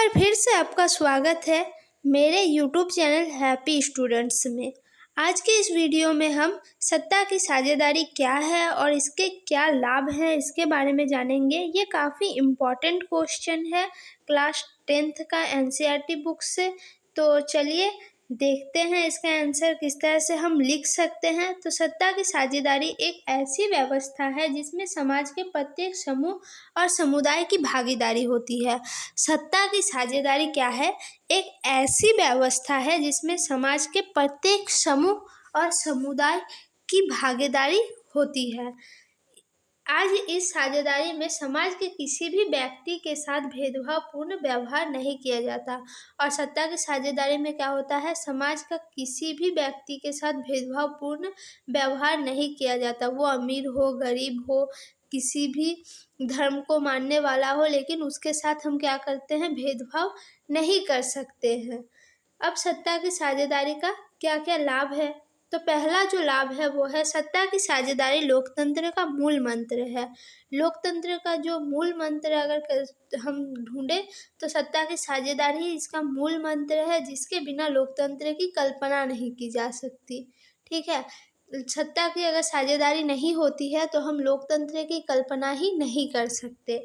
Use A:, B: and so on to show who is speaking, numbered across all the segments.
A: बार फिर से आपका स्वागत है मेरे YouTube चैनल हैप्पी स्टूडेंट्स में। आज के इस वीडियो में हम सत्ता की साझेदारी क्या है और इसके क्या लाभ हैं इसके बारे में जानेंगे। ये काफ़ी इम्पोर्टेंट क्वेश्चन है क्लास 10th का NCERT बुक से। तो चलिए देखते हैं इसका आंसर किस तरह से हम लिख सकते हैं। तो सत्ता की साझेदारी एक ऐसी व्यवस्था है जिसमें समाज के प्रत्येक समूह और समुदाय की भागीदारी होती है। सत्ता की साझेदारी क्या है? एक ऐसी व्यवस्था है जिसमें समाज के प्रत्येक समूह और समुदाय की भागीदारी होती है। आज इस साझेदारी में समाज के किसी भी व्यक्ति के साथ भेदभावपूर्ण व्यवहार नहीं किया जाता। और सत्ता की साझेदारी में क्या होता है, समाज का किसी भी व्यक्ति के साथ भेदभावपूर्ण व्यवहार नहीं किया जाता। वो अमीर हो, गरीब हो, किसी भी धर्म को मानने वाला हो, लेकिन उसके साथ हम क्या करते हैं, भेदभाव नहीं कर सकते हैं। अब सत्ता की साझेदारी का क्या क्या लाभ है? तो पहला जो लाभ है वो है सत्ता की साझेदारी लोकतंत्र का मूल मंत्र है। लोकतंत्र का जो मूल मंत्र अगर हम ढूंढे तो सत्ता की साझेदारी ही इसका मूल मंत्र है, जिसके बिना लोकतंत्र की कल्पना नहीं की जा सकती। ठीक है, सत्ता की अगर साझेदारी नहीं होती है तो हम लोकतंत्र की कल्पना ही नहीं कर सकते।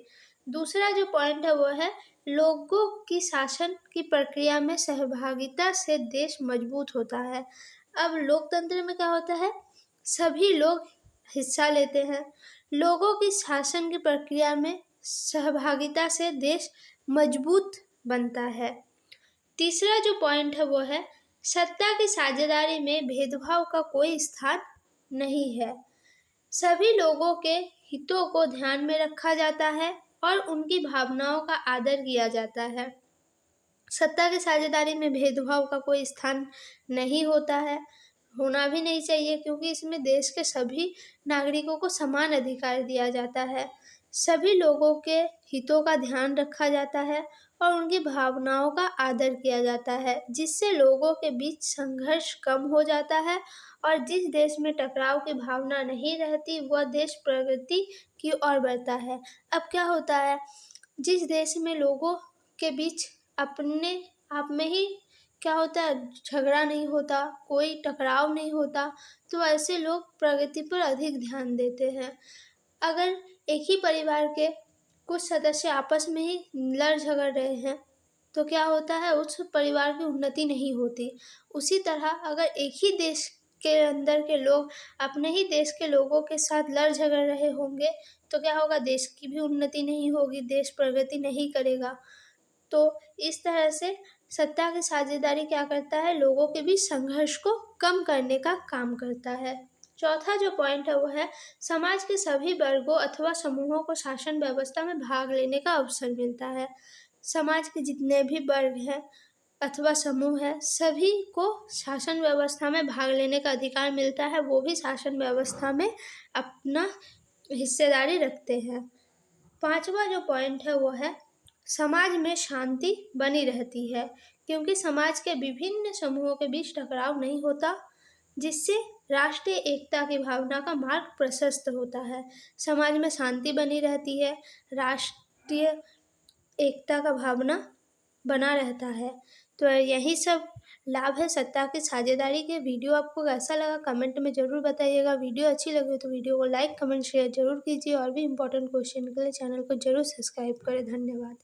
A: दूसरा जो पॉइंट है वो है लोगों की शासन की प्रक्रिया में सहभागिता से देश मजबूत होता है। अब लोकतंत्र में क्या होता है, सभी लोग हिस्सा लेते हैं। लोगों की शासन की प्रक्रिया में सहभागिता से देश मजबूत बनता है। तीसरा जो पॉइंट है वो है सत्ता की साझेदारी में भेदभाव का कोई स्थान नहीं है। सभी लोगों के हितों को ध्यान में रखा जाता है और उनकी भावनाओं का आदर किया जाता है। सत्ता की साझेदारी में भेदभाव का कोई स्थान नहीं होता है, होना भी नहीं चाहिए, क्योंकि इसमें देश के सभी नागरिकों को समान अधिकार दिया जाता है। सभी लोगों के हितों का ध्यान रखा जाता है और उनकी भावनाओं का आदर किया जाता है, जिससे लोगों के बीच संघर्ष कम हो जाता है। और जिस देश में टकराव की भावना नहीं रहती वह देश प्रगति की ओर बढ़ता है। अब क्या होता है, जिस देश में लोगों के बीच अपने आप में ही क्या होता है, झगड़ा नहीं होता, कोई टकराव नहीं होता, तो ऐसे लोग प्रगति पर अधिक ध्यान देते हैं। अगर एक ही परिवार के कुछ सदस्य आपस में ही लड़ झगड़ रहे हैं तो क्या होता है, उस परिवार की उन्नति नहीं होती। उसी तरह अगर एक ही देश के अंदर के लोग अपने ही देश के लोगों के साथ लड़ झगड़ रहे होंगे तो क्या होगा, देश की भी उन्नति नहीं होगी, देश प्रगति नहीं करेगा। तो इस तरह से सत्ता की साझेदारी क्या करता है, लोगों के बीच संघर्ष को कम करने का काम करता है। चौथा जो पॉइंट है वो है समाज के सभी वर्गों अथवा समूहों को शासन व्यवस्था में भाग लेने का अवसर मिलता है। समाज के जितने भी वर्ग हैं अथवा समूह है, सभी को शासन व्यवस्था में भाग लेने का अधिकार मिलता है। वो भी शासन व्यवस्था में अपना हिस्सेदारी रखते हैं। पांचवा जो पॉइंट है वो है समाज में शांति बनी रहती है, क्योंकि समाज के विभिन्न समूहों के बीच टकराव नहीं होता, जिससे राष्ट्रीय एकता की भावना का मार्ग प्रशस्त होता है। समाज में शांति बनी रहती है, राष्ट्रीय एकता का भावना बना रहता है। तो यही सब लाभ है सत्ता की साझेदारी के। वीडियो आपको कैसा लगा कमेंट में ज़रूर बताइएगा। वीडियो अच्छी लगे तो वीडियो को लाइक, कमेंट, शेयर जरूर कीजिए और भी इम्पोर्टेंट क्वेश्चन के लिए चैनल को जरूर सब्सक्राइब करें। धन्यवाद।